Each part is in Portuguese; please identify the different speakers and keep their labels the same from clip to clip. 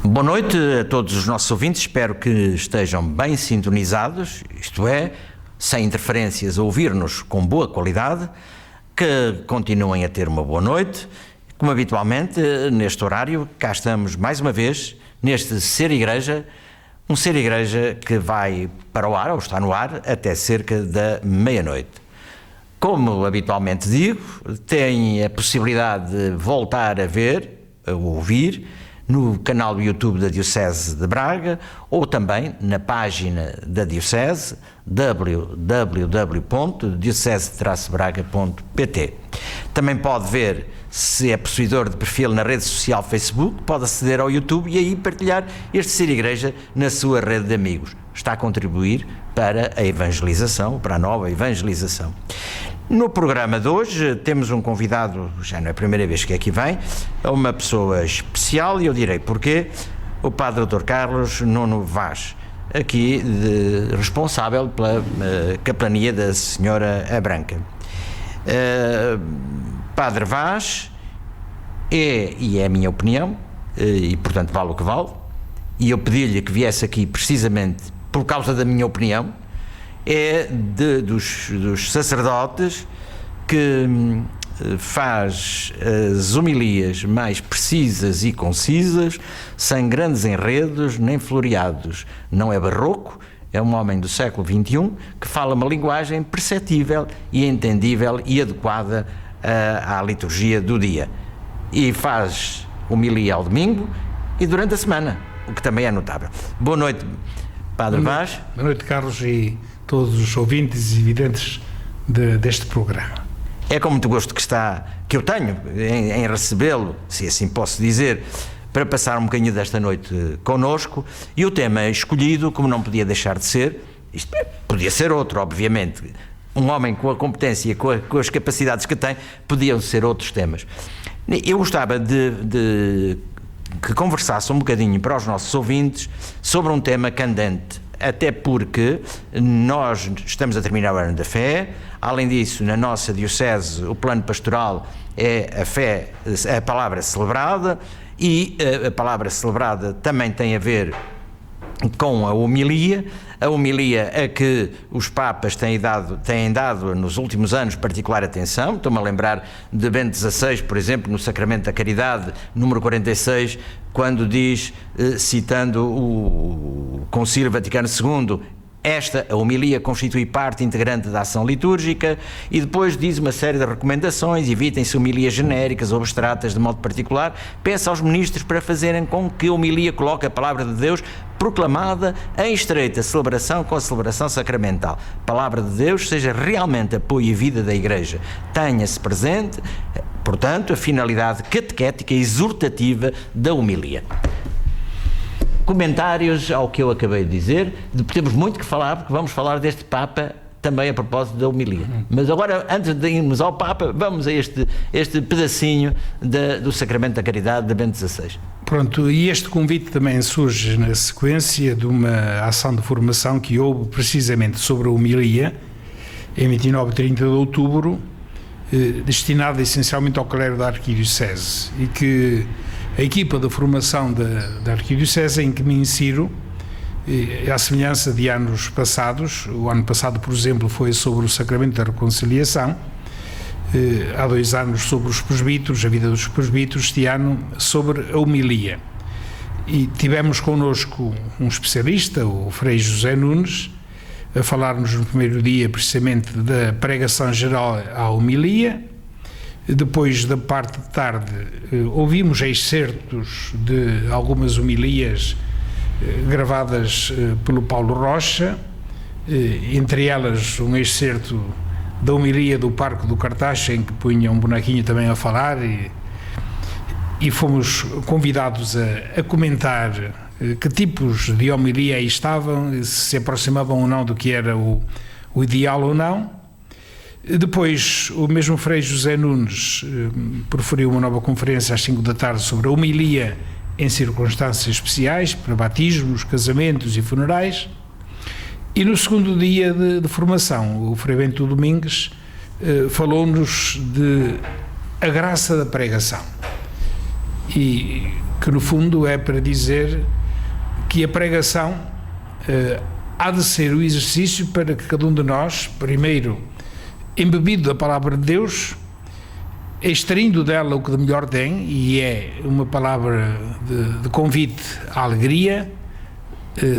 Speaker 1: Boa noite a todos os nossos ouvintes, espero que estejam bem sintonizados, isto é, sem interferências, a ouvir-nos com boa qualidade, que continuem a ter uma boa noite. Como habitualmente, neste horário, cá estamos mais uma vez, neste Ser Igreja, um Ser Igreja que vai para o ar, ou está no ar, até cerca da meia-noite. Como habitualmente digo, tem a possibilidade de voltar a ver, a ouvir, no canal do YouTube da Diocese de Braga ou também na página da Diocese www.diocese-braga.pt. Também pode ver, se é possuidor de perfil na rede social Facebook, pode aceder ao YouTube e aí partilhar este Ser Igreja na sua rede de amigos. Está a contribuir para a evangelização, para a nova evangelização. No programa de hoje temos um convidado, já não é a primeira vez que aqui vem, é uma pessoa especial e eu direi porquê, o Padre Dr. Carlos Nuno Vaz, aqui responsável pela capelania da Senhora a Branca. Padre Vaz é a minha opinião, e portanto vale o que vale, e eu pedi-lhe que viesse aqui precisamente por causa da minha opinião, é dos sacerdotes que faz as homilias mais precisas e concisas, sem grandes enredos nem floreados. Não é barroco, é um homem do século XXI que fala uma linguagem perceptível e entendível e adequada à liturgia do dia. E faz homilia ao domingo e durante a semana, o que também é notável. Boa noite, Padre Vaz.
Speaker 2: Boa noite, Carlos, e todos os ouvintes e videntes deste programa.
Speaker 1: É com muito gosto que eu tenho em recebê-lo, se assim posso dizer, para passar um bocadinho desta noite connosco, e o tema escolhido, como não podia deixar de ser, podia ser outro, obviamente, um homem com a competência, com as capacidades que tem, podiam ser outros temas. Eu gostava de que conversasse um bocadinho para os nossos ouvintes sobre um tema candente, até porque nós estamos a terminar o ano da fé. Além disso, na nossa diocese, o plano pastoral é a fé, a palavra celebrada, e a palavra celebrada também tem a ver com a homilia a que os Papas têm dado nos últimos anos particular atenção. Estou-me a lembrar de Bento XVI, por exemplo, no Sacramento da Caridade, número 46, quando diz, citando o Concílio Vaticano II, a homilia constitui parte integrante da ação litúrgica, e depois diz uma série de recomendações: evitem-se homilias genéricas ou abstratas de modo particular, peça aos ministros para fazerem com que a homilia coloque a palavra de Deus proclamada em estreita celebração com a celebração sacramental. A palavra de Deus seja realmente apoio e vida da Igreja. Tenha-se presente, portanto, a finalidade catequética e exortativa da homilia. Comentários ao que eu acabei de dizer. Temos muito que falar, porque vamos falar deste Papa também a propósito da homilia. Mas agora, antes de irmos ao Papa, vamos a este pedacinho do Sacramento da Caridade de Bento XVI.
Speaker 2: Pronto, e este convite também surge na sequência de uma ação de formação que houve precisamente sobre a homilia, em 29 e 30 de outubro, destinada essencialmente ao clero da Arquidiocese, e que a equipa de formação da Arquidiocese, em que me insiro, à semelhança de anos passados, o ano passado, por exemplo, foi sobre o Sacramento da Reconciliação, há 2 anos sobre os presbíteros, a vida dos presbíteros, este ano sobre a homilia. E tivemos connosco um especialista, o Frei José Nunes, a falar-nos no primeiro dia precisamente da pregação geral à homilia. Depois, da parte de tarde, ouvimos excertos de algumas homilias gravadas pelo Paulo Rocha, entre elas um excerto da homilia do Parque do Cartaxo, em que punha um bonequinho também a falar, e fomos convidados a comentar que tipos de homilia aí estavam, se se aproximavam ou não do que era o ideal ou não. Depois, o mesmo Frei José Nunes proferiu uma nova conferência às 5 da tarde sobre a homilia em circunstâncias especiais, para batismos, casamentos e funerais. E no segundo dia de formação, o Frei Bento Domingues falou-nos de a graça da pregação. e que no fundo é para dizer que a pregação há de ser o exercício para que cada um de nós, primeiro, embebido da palavra de Deus, extraindo dela o que de melhor tem, e é uma palavra de convite à alegria.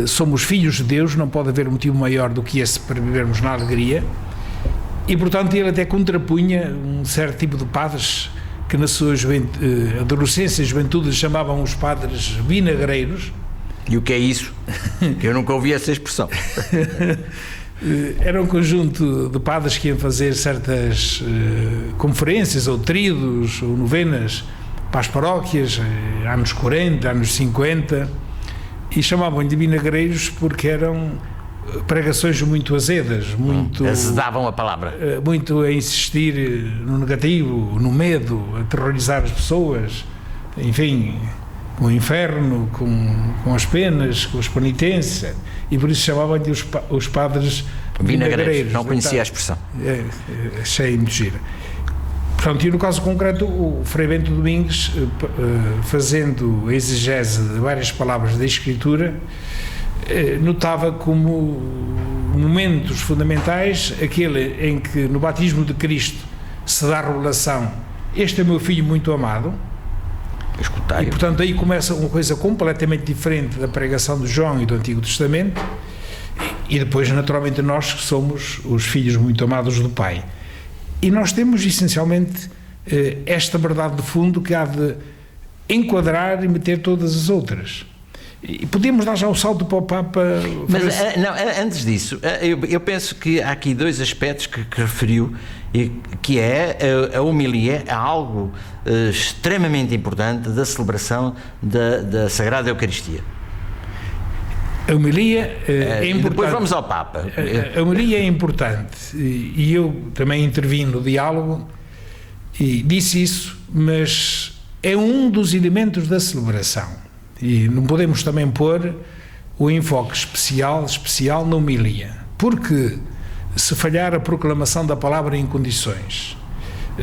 Speaker 2: Somos filhos de Deus, não pode haver motivo maior do que esse para vivermos na alegria, e portanto ele até contrapunha um certo tipo de padres que na sua adolescência e juventude chamavam os padres vinagreiros.
Speaker 1: E o que é isso? Eu nunca ouvi essa expressão.
Speaker 2: Era um conjunto de padres que iam fazer certas conferências ou tridos ou novenas para as paróquias, anos 40, anos 50, e chamavam-lhe de vinagreiros porque eram pregações muito azedas, muito
Speaker 1: azedavam a palavra,
Speaker 2: muito a insistir no negativo, no medo, a aterrorizar as pessoas, enfim, com o inferno, com as penas, com as penitências, e por isso chamavam-lhe os padres vinagreiros.
Speaker 1: Não conhecia a expressão.
Speaker 2: Achei muito gira. Portanto, e no caso concreto, o Frei Bento Domingues, fazendo a exegese de várias palavras da Escritura, notava como momentos fundamentais aquele em que no batismo de Cristo se dá a revelação: este é meu filho muito amado.
Speaker 1: Escutai.
Speaker 2: E portanto aí começa uma coisa completamente diferente da pregação de João e do Antigo Testamento, e depois naturalmente nós que somos os filhos muito amados do Pai. E nós temos essencialmente esta verdade de fundo que há de enquadrar e meter todas as outras. E podemos dar já o salto para o Papa.
Speaker 1: Mas não, antes disso, eu penso que há aqui dois aspectos que referiu, que é a homilia, é algo extremamente importante da celebração da Sagrada Eucaristia.
Speaker 2: A homilia é importante.
Speaker 1: Depois vamos ao Papa.
Speaker 2: A homilia é importante, e eu também intervim no diálogo e disse isso, mas é um dos elementos da celebração. E não podemos também pôr o enfoque especial na homilia, porque se falhar a proclamação da palavra em condições,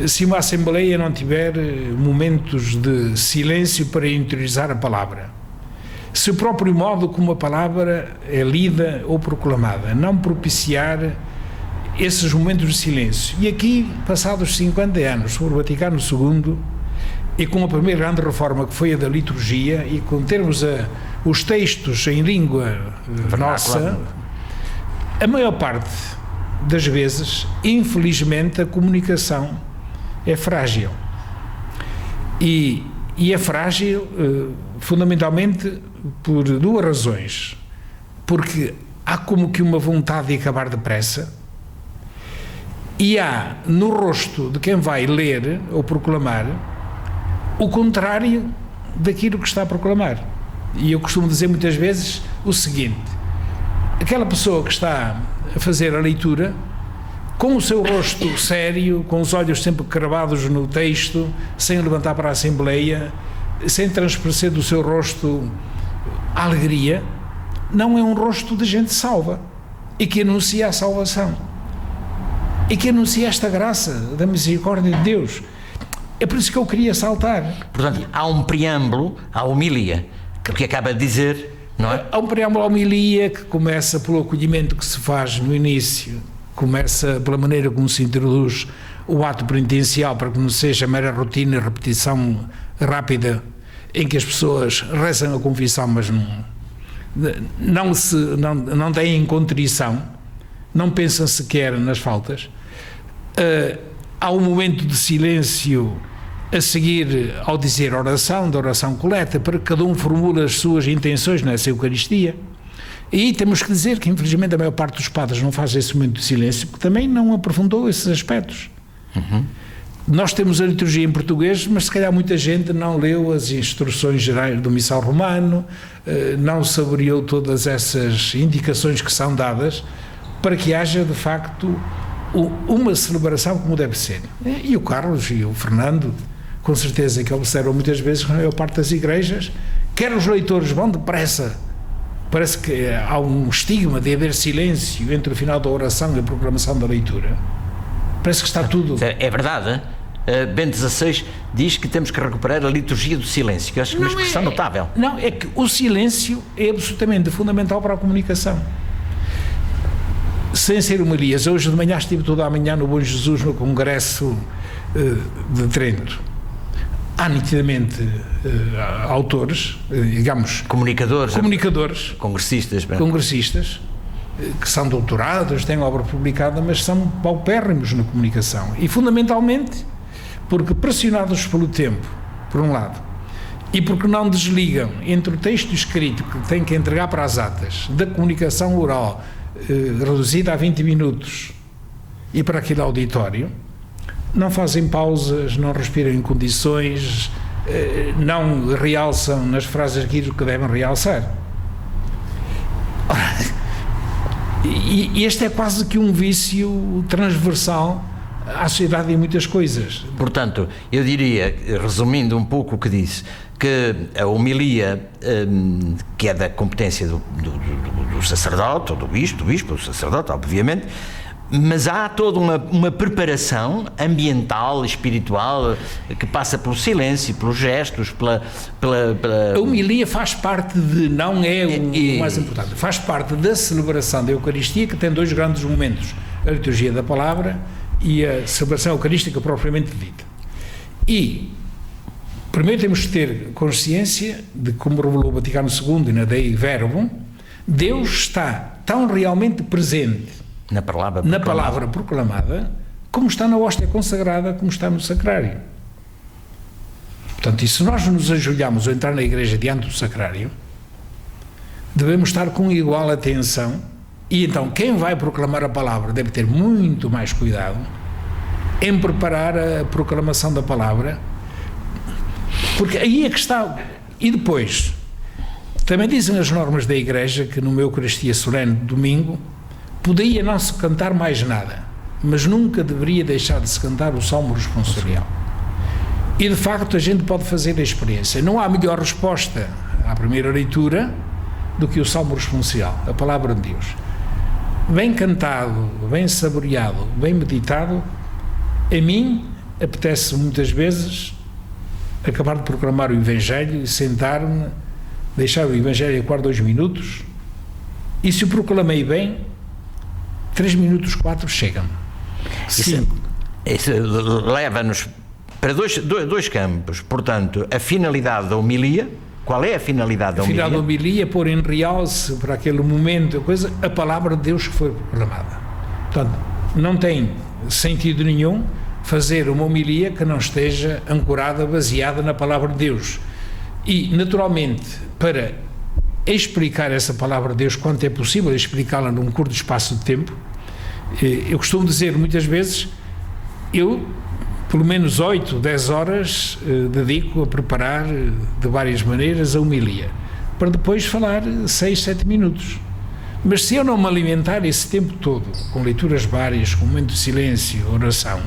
Speaker 2: se uma Assembleia não tiver momentos de silêncio para interiorizar a palavra, se o próprio modo como a palavra é lida ou proclamada não propiciar esses momentos de silêncio, e aqui, passados 50 anos sobre o Vaticano II, e com a primeira grande reforma que foi a da liturgia, e com termos os textos em língua nossa, a maior parte das vezes, infelizmente, a comunicação é frágil. E é frágil fundamentalmente por duas razões. Porque há como que uma vontade de acabar depressa, e há no rosto de quem vai ler ou proclamar o contrário daquilo que está a proclamar. E eu costumo dizer muitas vezes o seguinte: aquela pessoa que está a fazer a leitura, com o seu rosto sério, com os olhos sempre cravados no texto, sem levantar para a Assembleia, sem transparecer do seu rosto a alegria, não é um rosto de gente salva, e que anuncia a salvação, e que anuncia esta graça da misericórdia de Deus. É por isso que eu queria saltar.
Speaker 1: Portanto, há um preâmbulo à homilia, que acaba de dizer, não é?
Speaker 2: Há um preâmbulo à homilia que começa pelo acolhimento que se faz no início, começa pela maneira como se introduz o ato penitencial, para que não seja mera rotina e repetição rápida, em que as pessoas rezam a confissão, mas não têm contrição, não pensam sequer nas faltas. Há um momento de silêncio a seguir ao dizer oração, da oração coleta, para que cada um formule as suas intenções nessa Eucaristia. E temos que dizer que, infelizmente, a maior parte dos padres não faz esse momento de silêncio, porque também não aprofundou esses aspectos. Nós temos a liturgia em português, mas se calhar muita gente não leu as instruções gerais do Missal Romano, não saboreou todas essas indicações que são dadas para que haja, de facto, uma celebração como deve ser. E o Carlos e o Fernando, com certeza que observam muitas vezes que a maior parte das igrejas, quer os leitores vão depressa, parece que há um estigma de haver silêncio entre o final da oração e a proclamação da leitura. Parece que está tudo...
Speaker 1: É verdade, Bento XVI diz que temos que recuperar a liturgia do silêncio, que eu acho que é uma expressão notável.
Speaker 2: Não, é que o silêncio é absolutamente fundamental para a comunicação. Sem ser homilias, hoje de manhã estive toda a manhã no Bom Jesus, no Congresso de Trento. Há nitidamente autores, digamos...
Speaker 1: Comunicadores, congressistas,
Speaker 2: que são doutorados, têm obra publicada, mas são paupérrimos na comunicação. E fundamentalmente porque, pressionados pelo tempo, por um lado, e porque não desligam entre o texto escrito que têm que entregar para as atas, da comunicação oral, reduzida a 20 minutos, e para aquele auditório, não fazem pausas, não respiram em condições, não realçam nas frases aquilo que devem realçar. E este é quase que um vício transversal à sociedade em muitas coisas.
Speaker 1: Portanto, eu diria, resumindo um pouco o que disse, que a homilia, que é da competência do sacerdote, ou do bispo, do sacerdote, obviamente, mas há toda uma preparação ambiental, espiritual, que passa pelo silêncio, pelos gestos, pela...
Speaker 2: A homilia faz parte de, não é o mais importante, faz parte da celebração da Eucaristia, que tem dois grandes momentos, a liturgia da palavra e a celebração eucarística propriamente dita. E primeiro temos que ter consciência de, como revelou o Vaticano II e na Dei Verbum, Deus está tão realmente presente na palavra proclamada, como está na hóstia consagrada, como está no sacrário. Portanto, e se nós nos ajoelhamos ou entrar na igreja diante do sacrário, devemos estar com igual atenção, e então quem vai proclamar a palavra deve ter muito mais cuidado em preparar a proclamação da palavra, porque aí é que está. E depois, também dizem as normas da igreja que numa Eucaristia solene de domingo podia não se cantar mais nada, mas nunca deveria deixar de se cantar o Salmo responsorial. E de facto a gente pode fazer a experiência. Não há melhor resposta à primeira leitura do que o Salmo responsorial, a palavra de Deus. Bem cantado, bem saboreado, bem meditado, a mim apetece muitas vezes acabar de proclamar o Evangelho e sentar-me, deixar o Evangelho a 2 minutos, e se o proclamei bem, 3 minutos, 4 chegam-me.
Speaker 1: Isso leva-nos para dois campos. Portanto, a finalidade da homilia. Qual é a finalidade da homilia?
Speaker 2: A finalidade da homilia é pôr em realce, para aquele momento, a palavra de Deus que foi proclamada. Portanto, não tem sentido nenhum fazer uma homilia que não esteja ancorada, baseada na palavra de Deus. E, naturalmente, para explicar essa palavra de Deus, quanto é possível explicá-la num curto espaço de tempo, eu costumo dizer muitas vezes, eu pelo menos 8, 10 horas dedico a preparar de várias maneiras a homilia, para depois falar 6, 7 minutos. Mas se eu não me alimentar esse tempo todo com leituras várias, com momento de silêncio, oração,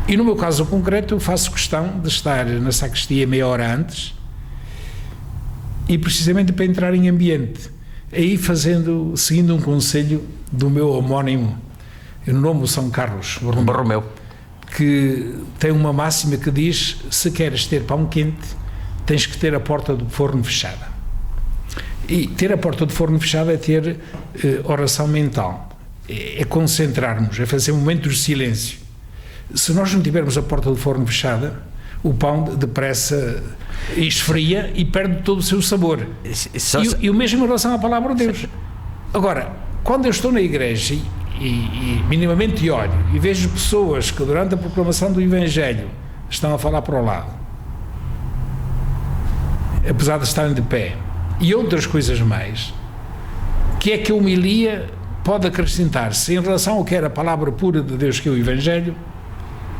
Speaker 2: e no meu caso concreto eu faço questão de estar na sacristia meia hora antes, e precisamente para entrar em ambiente, aí seguindo um conselho do meu homónimo, eu nome São Carlos
Speaker 1: Borromeu,
Speaker 2: que tem uma máxima que diz: se queres ter pão quente, tens que ter a porta do forno fechada. E ter a porta do forno fechada é ter oração mental, é concentrarmos, é fazer momentos de silêncio. Se nós não tivermos a porta do forno fechada, o pão depressa esfria e perde todo o seu sabor. E o mesmo em relação à palavra de Deus. Agora, quando eu estou na igreja e minimamente olho e vejo pessoas que durante a proclamação do Evangelho estão a falar para o lado, apesar de estarem de pé, e outras coisas mais, que é que a homilia pode acrescentar-se em relação ao que era a palavra pura de Deus, que é o Evangelho,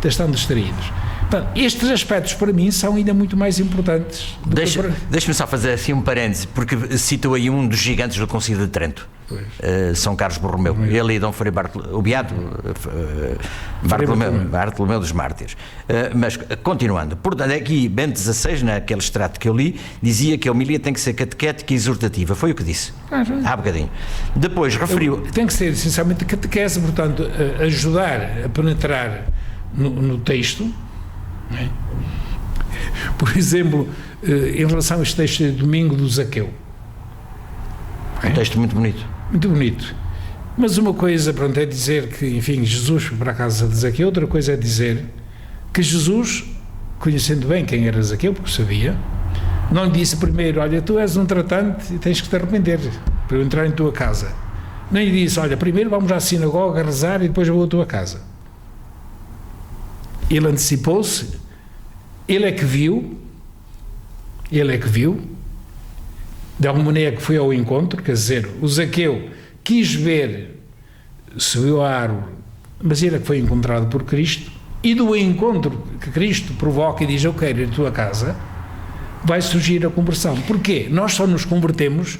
Speaker 2: estão distraídos. Portanto, estes aspectos para mim são ainda muito mais importantes.
Speaker 1: Deixa-me só fazer assim um parêntese, porque citou aí um dos gigantes do Concílio de Trento, São Carlos Borromeu, ele e Dom Frei o Beato Bartolomeu dos Mártires. Mas continuando, portanto, aqui Bento XVI, naquele extrato que eu li, dizia que a homilia tem que ser catequética e exortativa. Foi o que disse há bocadinho. Depois referiu...
Speaker 2: Tem que ser essencialmente catequese, portanto, ajudar a penetrar no texto, não é? Por exemplo, em relação a este texto de domingo do Zaqueu.
Speaker 1: Um texto muito bonito.
Speaker 2: Muito bonito. Mas uma coisa, pronto, é dizer que, enfim, Jesus foi para a casa de Zaqueu, outra coisa é dizer que Jesus, conhecendo bem quem era Zaqueu, porque sabia, não lhe disse primeiro: olha, tu és um tratante e tens que te arrepender para eu entrar em tua casa. Nem lhe disse: olha, primeiro vamos à sinagoga rezar e depois eu vou à tua casa. Ele antecipou-se, ele é que viu, de alguma maneira que foi ao encontro, quer dizer, o Zaqueu quis ver, subiu à árvore, mas ele é que foi encontrado por Cristo, e do encontro que Cristo provoca e diz: eu quero ir à tua casa, vai surgir a conversão. Porquê? Nós só nos convertemos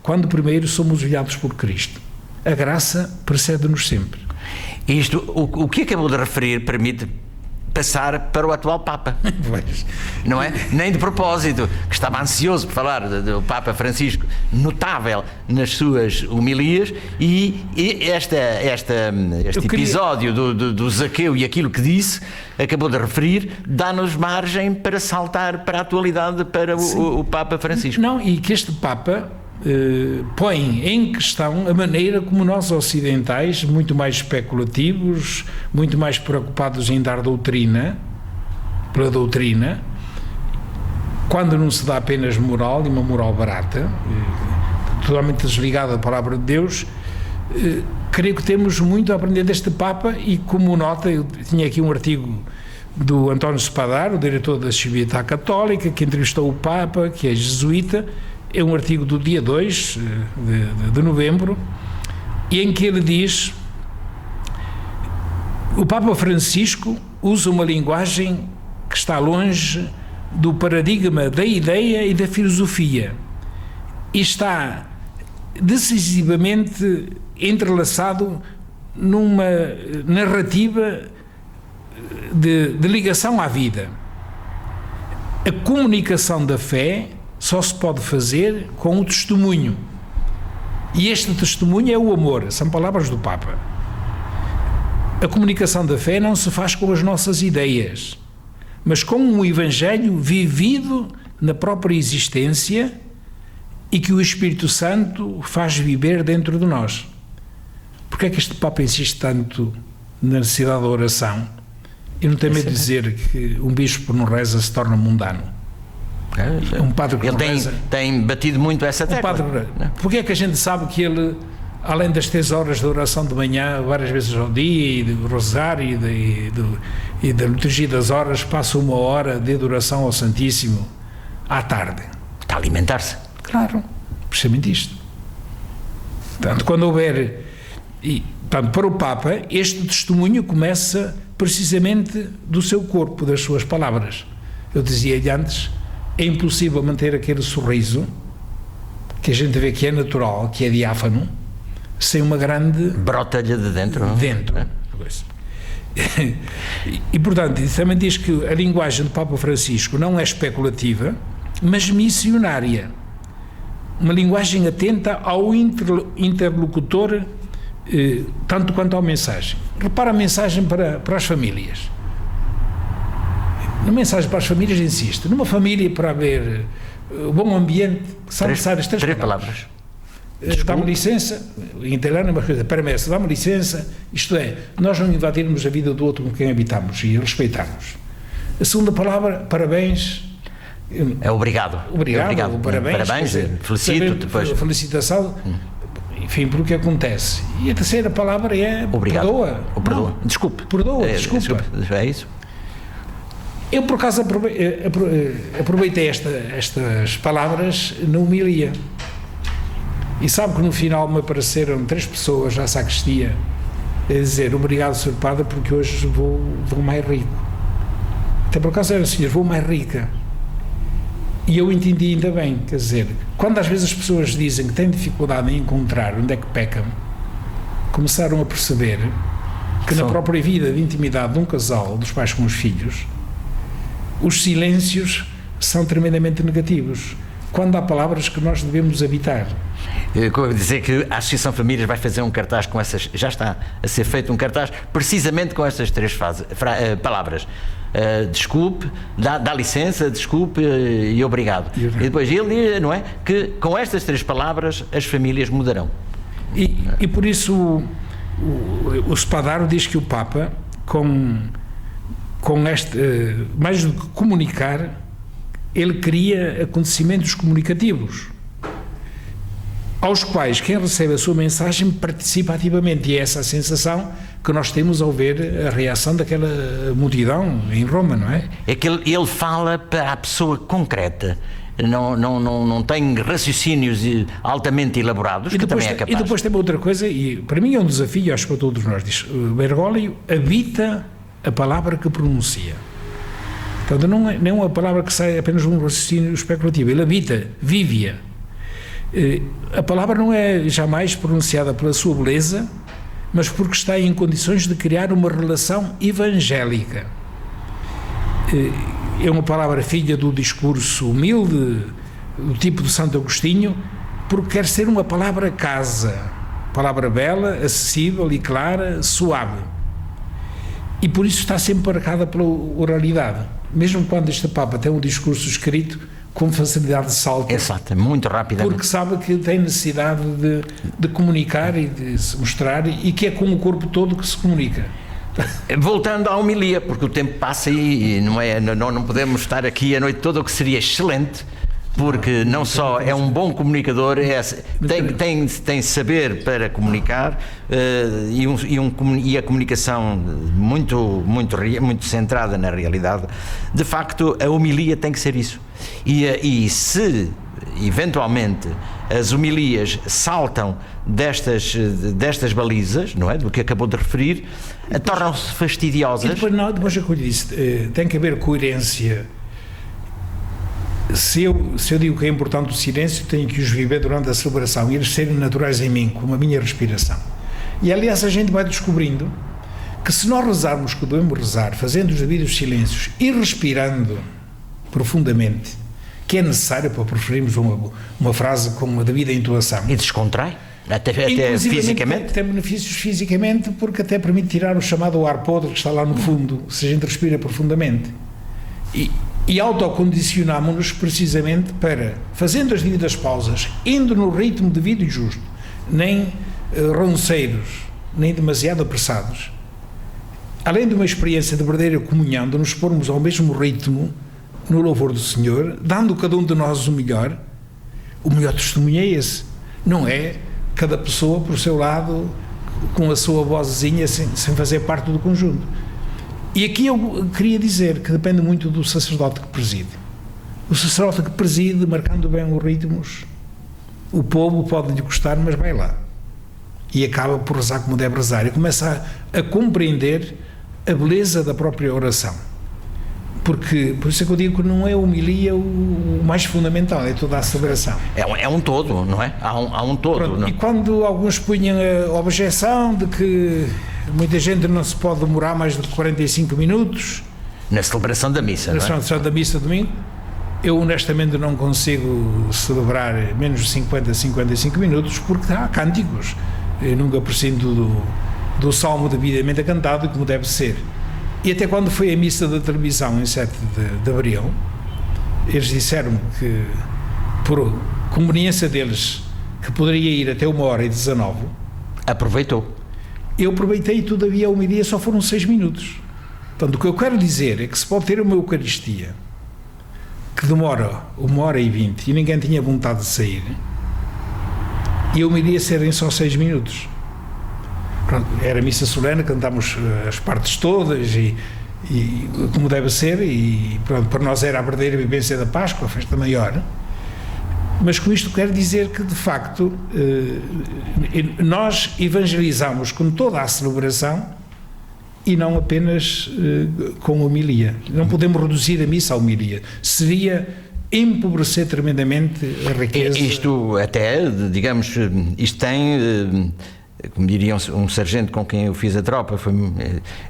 Speaker 2: quando primeiro somos olhados por Cristo. A graça precede-nos sempre.
Speaker 1: Isto, o que acabou de referir, permite passar para o atual Papa.
Speaker 2: Pois.
Speaker 1: Não é? Nem de propósito, que estava ansioso por falar do Papa Francisco, notável nas suas homilias, e este episódio do Zaqueu e aquilo que disse, acabou de referir, dá-nos margem para saltar para a atualidade, para o Papa Francisco.
Speaker 2: Não, e que este Papa põe em questão a maneira como nós ocidentais, muito mais especulativos, muito mais preocupados em dar doutrina, pela doutrina, quando não se dá apenas moral, e uma moral barata, totalmente desligada da palavra de Deus. Creio que temos muito a aprender deste Papa, e como nota, eu tinha aqui um artigo do António Spadar, o diretor da Civiltà Católica, que entrevistou o Papa, que é jesuíta. É um artigo do dia 2 de novembro, e em que ele diz: o Papa Francisco usa uma linguagem que está longe do paradigma da ideia e da filosofia, e está decisivamente entrelaçado numa narrativa de ligação à vida. A comunicação da fé só se pode fazer com o testemunho, e este testemunho é o amor. São palavras do Papa. A comunicação da fé não se faz com as nossas ideias, mas com um Evangelho vivido na própria existência, e que o Espírito Santo faz viver dentro de nós. Porque é que este Papa insiste tanto na necessidade da oração? Eu não tenho medo de dizer que um bispo não reza se torna mundano. Um padre que
Speaker 1: ele tem batido muito essa tecla.
Speaker 2: Porque é que a gente sabe que ele, além das 3 horas de oração de manhã, várias vezes ao dia, e de rosário e da liturgia das horas, passa 1 hora de adoração ao Santíssimo à tarde?
Speaker 1: Está a alimentar-se.
Speaker 2: Claro, precisamente isto. Portanto, quando houver... Portanto, para o Papa, este testemunho começa precisamente do seu corpo, das suas palavras. Eu dizia-lhe antes, é impossível manter aquele sorriso que a gente vê que é natural, que é diáfano, sem uma grande...
Speaker 1: brota-lhe de dentro.
Speaker 2: E, portanto, também diz que a linguagem do Papa Francisco não é especulativa, mas missionária. Uma linguagem atenta ao interlocutor, tanto quanto à mensagem. Repara a mensagem para as famílias. Na mensagem para as famílias insiste: numa família, para haver bom ambiente, são necessárias 3 palavras. Dá-me licença, em italiano é uma coisa, permesso, dá-me licença, isto é, nós não invadirmos a vida do outro com quem habitamos e respeitarmos. A segunda palavra, parabéns.
Speaker 1: É obrigado.
Speaker 2: Obrigado.
Speaker 1: Parabéns, felicito depois.
Speaker 2: Felicitação, enfim, por o que acontece. E a terceira palavra é
Speaker 1: obrigado.
Speaker 2: Perdoa.
Speaker 1: Perdoa. Desculpe.
Speaker 2: Desculpa.
Speaker 1: É isso.
Speaker 2: Eu, por acaso, aproveitei estas palavras na homilia. E sabe que no final me apareceram 3 pessoas à sacristia a dizer: obrigado, Sr. Padre, porque hoje vou mais rico. Até por acaso era assim: vou mais rica. E eu entendi ainda bem, quer dizer, quando às vezes as pessoas dizem que têm dificuldade em encontrar onde é que pecam, começaram a perceber que na própria vida de intimidade de um casal, dos pais com os filhos, os silêncios são tremendamente negativos. quando há palavras que nós devemos evitar.
Speaker 1: Dizer que a Associação Famílias vai fazer um cartaz com essas, já está a ser feito um cartaz precisamente com essas três palavras. Desculpe, dá licença, desculpe e obrigado. E depois ele diz, não é, que com estas três palavras as famílias mudarão.
Speaker 2: E por isso o Spadaro diz que o Papa, com este, mais do que comunicar, ele cria acontecimentos comunicativos, aos quais quem recebe a sua mensagem participa ativamente, e é essa a sensação que nós temos ao ver a reação daquela multidão em Roma, não é?
Speaker 1: É que ele fala para a pessoa concreta, não tem raciocínios altamente elaborados, que também é capaz.
Speaker 2: E depois tem outra coisa, e para mim é um desafio, acho que para todos nós, diz, Bergoglio habita a palavra que pronuncia. Portanto, não é uma palavra que sai apenas de um raciocínio especulativo, ele habita, vive-a. A palavra não é jamais pronunciada pela sua beleza, mas porque está em condições de criar uma relação evangélica. É uma palavra filha do discurso humilde, do tipo de Santo Agostinho, porque quer ser uma palavra casa, palavra bela, acessível e clara, suave. E por isso está sempre marcada pela oralidade. Mesmo quando este Papa tem um discurso escrito, com facilidade salta.
Speaker 1: Exato, muito rapidamente.
Speaker 2: Porque sabe que tem necessidade de comunicar e de se mostrar, e que é com o corpo todo que se comunica.
Speaker 1: Voltando à homilia, porque o tempo passa e não podemos estar aqui a noite toda, o que seria excelente, porque não só é um bom comunicador, tem saber para comunicar, e a comunicação muito centrada na realidade. De facto, a homilia tem que ser isso. E se eventualmente as homilias saltam destas balizas, não é, do que acabou de referir, tornam-se fastidiosas.
Speaker 2: E depois é que eu lhe disse, tem que haver coerência. Se eu digo que é importante o silêncio, tenho que os viver durante a celebração e eles serem naturais em mim, como a minha respiração. E aliás a gente vai descobrindo que se nós rezarmos que devemos rezar, fazendo os devidos silêncios e respirando profundamente, que é necessário para preferirmos uma frase com uma devida entoação.
Speaker 1: E descontrai, até fisicamente.
Speaker 2: Tem benefícios fisicamente, porque até permite tirar o chamado ar podre que está lá no fundo, se a gente respira profundamente. E autocondicionámonos precisamente para, fazendo as devidas pausas, indo no ritmo devido e justo, nem ronceiros, nem demasiado apressados, além de uma experiência de verdadeira comunhão, de nos pormos ao mesmo ritmo no louvor do Senhor, dando cada um de nós o melhor testemunho é esse, não é cada pessoa por seu lado, com a sua vozinha, sem fazer parte do conjunto. E aqui eu queria dizer que depende muito do sacerdote que preside. O sacerdote que preside, marcando bem os ritmos, o povo pode-lhe gostar, mas vai lá. E acaba por rezar como deve rezar. E começa a compreender a beleza da própria oração. Por isso é que eu digo que não é a homilia o mais fundamental, é toda a celebração.
Speaker 1: É um todo, não é? Há um todo.
Speaker 2: Pronto,
Speaker 1: não?
Speaker 2: E quando alguns punham a objeção de que muita gente não se pode demorar mais de 45 minutos
Speaker 1: na celebração da missa,
Speaker 2: na celebração da missa de domingo, eu honestamente não consigo celebrar menos de 55 minutos, porque há cânticos. Eu nunca prescindo do salmo devidamente cantado, como deve ser. E até quando foi a missa da televisão em 7 de abril, eles disseram que, por conveniência deles, que poderia ir até 1h19.
Speaker 1: Aproveitou.
Speaker 2: Eu aproveitei, todavia a homilia só foram 6 minutos. Portanto, o que eu quero dizer é que se pode ter uma Eucaristia que demora 1h20 e ninguém tinha vontade de sair, e a homilia serem só 6 minutos. Pronto, era missa solene, cantámos as partes todas e como deve ser, e pronto, para nós era a verdadeira vivência da Páscoa, a festa maior. Mas com isto quero dizer que, de facto, nós evangelizamos com toda a celebração e não apenas com a homilia. Não podemos reduzir a missa à homilia. Seria empobrecer tremendamente a riqueza.
Speaker 1: Isto até, digamos, isto tem... como diria um sargento com quem eu fiz a tropa,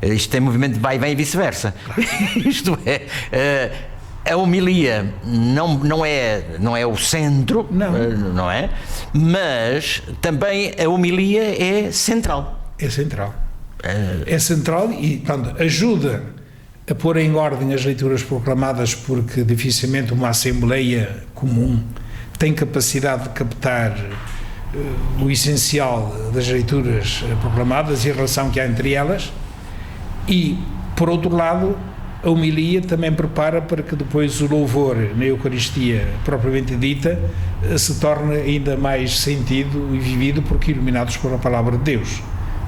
Speaker 1: isto tem movimento de vai e vem e vice-versa. Claro. Isto é, A homilia não é o centro, não é? Mas também a homilia é central.
Speaker 2: É central. É central e, portanto, ajuda a pôr em ordem as leituras proclamadas, porque dificilmente uma Assembleia comum tem capacidade de captar o essencial das leituras proclamadas e a relação que há entre elas. E, por outro lado, a homilia também prepara para que depois o louvor na Eucaristia propriamente dita se torne ainda mais sentido e vivido, porque iluminados pela palavra de Deus.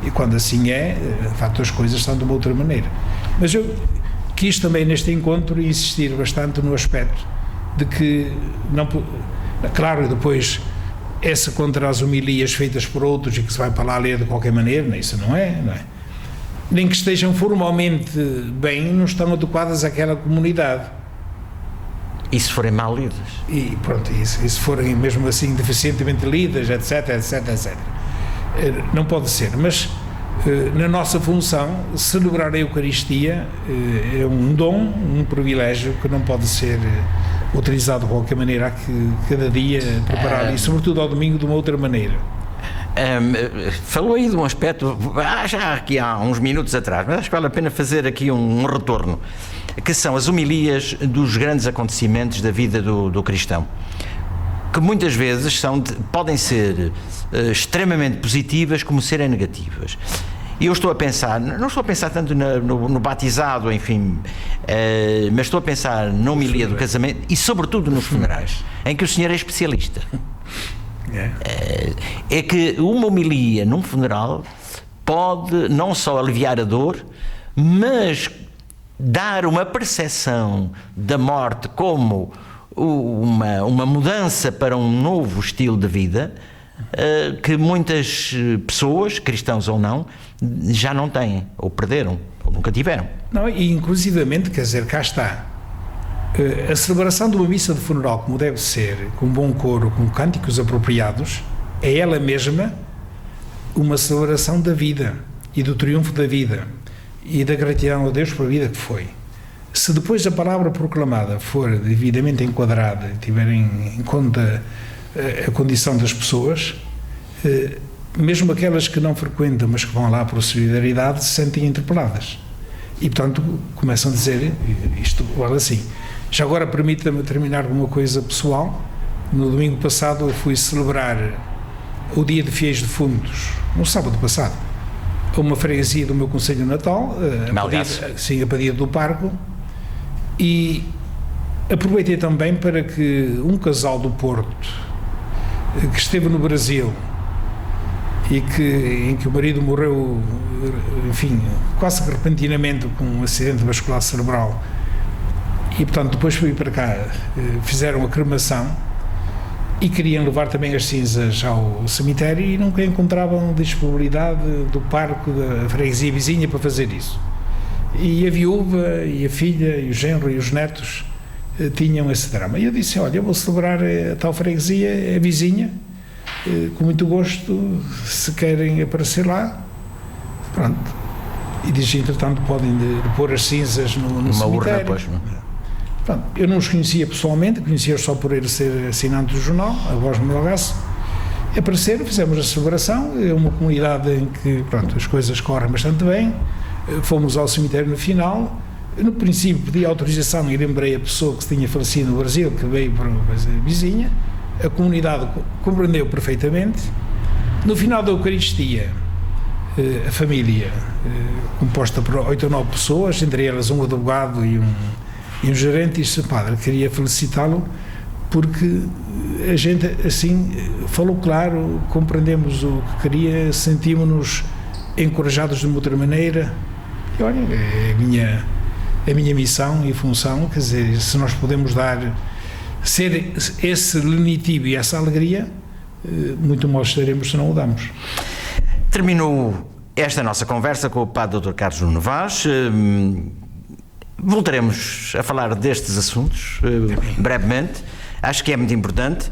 Speaker 2: E quando assim é, de facto as coisas são de uma outra maneira. Mas eu quis também neste encontro insistir bastante no aspecto de que, não, claro, depois essa contra as homilias feitas por outros e que se vai para lá ler de qualquer maneira, isso não é? Nem que estejam formalmente bem, não estão adequadas àquela comunidade.
Speaker 1: E se forem mal lidas?
Speaker 2: E pronto, e se forem mesmo assim deficientemente lidas, etc, etc, etc. Não pode ser, mas na nossa função, celebrar a Eucaristia é um dom, um privilégio que não pode ser utilizado de qualquer maneira, há que cada dia preparar, e sobretudo ao domingo de uma outra maneira.
Speaker 1: Falou aí de um aspecto, já aqui há uns minutos atrás, mas acho que vale a pena fazer aqui um retorno, que são as homilias dos grandes acontecimentos da vida do cristão, que muitas vezes podem ser extremamente positivas como serem negativas. E eu estou a pensar, não estou a pensar tanto no batizado, enfim, mas estou a pensar na homilia do casamento e sobretudo nos funerais, em que o senhor é especialista. É que uma homilia num funeral pode não só aliviar a dor, mas dar uma percepção da morte como uma mudança para um novo estilo de vida que muitas pessoas, cristãos ou não, já não têm, ou perderam, ou nunca tiveram.
Speaker 2: Não, e inclusivamente, quer dizer, cá está. A celebração de uma missa de funeral, como deve ser, com bom coro, com cânticos apropriados, é ela mesma uma celebração da vida e do triunfo da vida e da gratidão a Deus pela vida que foi. Se depois a palavra proclamada for devidamente enquadrada, tiver em conta a condição das pessoas, mesmo aquelas que não frequentam, mas que vão lá por solidariedade, se sentem interpeladas. E, portanto, começam a dizer isto, olha assim. Já agora permita-me terminar com uma coisa pessoal. No domingo passado eu fui celebrar o Dia de Fiéis Defuntos, no sábado passado, a uma freguesia do meu concelho natal, a Padia do Parco, e aproveitei também para que um casal do Porto, que esteve no Brasil e em que o marido morreu, enfim, quase que repentinamente com um acidente vascular cerebral, e portanto depois fui para cá, fizeram a cremação e queriam levar também as cinzas ao cemitério e nunca encontravam disponibilidade do parque da freguesia vizinha para fazer isso. E a viúva e a filha e o genro e os netos tinham esse drama. E eu disse, olha, eu vou celebrar a tal freguesia, a vizinha, com muito gosto, se querem aparecer lá, pronto. E disse, entretanto, podem pôr as cinzas no cemitério.
Speaker 1: Urna, pois, não?
Speaker 2: Pronto, eu não os conhecia pessoalmente, conhecia só por ele ser assinante do jornal, a Voz do Melgaço. Apareceram, fizemos a celebração, é uma comunidade em que, pronto, as coisas correm bastante bem. Fomos ao cemitério no final. No princípio pedi autorização e lembrei a pessoa que se tinha falecido no Brasil, que veio para a vizinha. A comunidade compreendeu perfeitamente. No final da Eucaristia, a família, composta por 8 ou 9 pessoas, entre elas um advogado e um gerente, disse, padre, queria felicitá-lo porque a gente assim falou claro, compreendemos o que queria, sentimos-nos encorajados de uma outra maneira. E olha, é a minha missão e função, quer dizer, se nós podemos ser esse lenitivo e essa alegria, muito mal estaremos se não o damos.
Speaker 1: Terminou esta nossa conversa com o Padre Dr. Carlos Nuno Vaz. Voltaremos a falar destes assuntos brevemente. Acho que é muito importante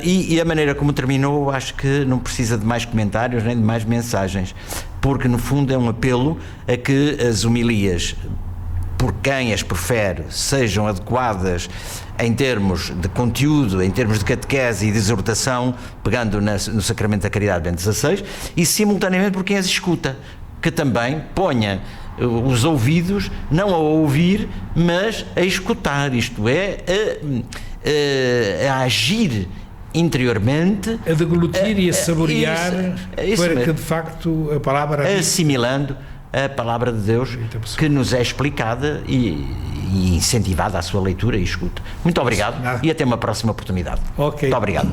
Speaker 1: e a maneira como terminou, acho que não precisa de mais comentários nem de mais mensagens, porque no fundo é um apelo a que as homilias por quem as profere sejam adequadas em termos de conteúdo, em termos de catequese e de exortação, pegando no Sacramento da Caridade Bento XVI, e simultaneamente por quem as escuta, que também ponha os ouvidos não a ouvir, mas a escutar, isto é, a agir interiormente,
Speaker 2: a deglutir e a saborear,
Speaker 1: isso
Speaker 2: para
Speaker 1: mesmo,
Speaker 2: que de facto a palavra
Speaker 1: assimilando a palavra de Deus que nos é explicada e incentivada a sua leitura e escuta. Muito obrigado.
Speaker 2: Nada.
Speaker 1: E até uma próxima oportunidade.
Speaker 2: Ok.
Speaker 1: Muito obrigado.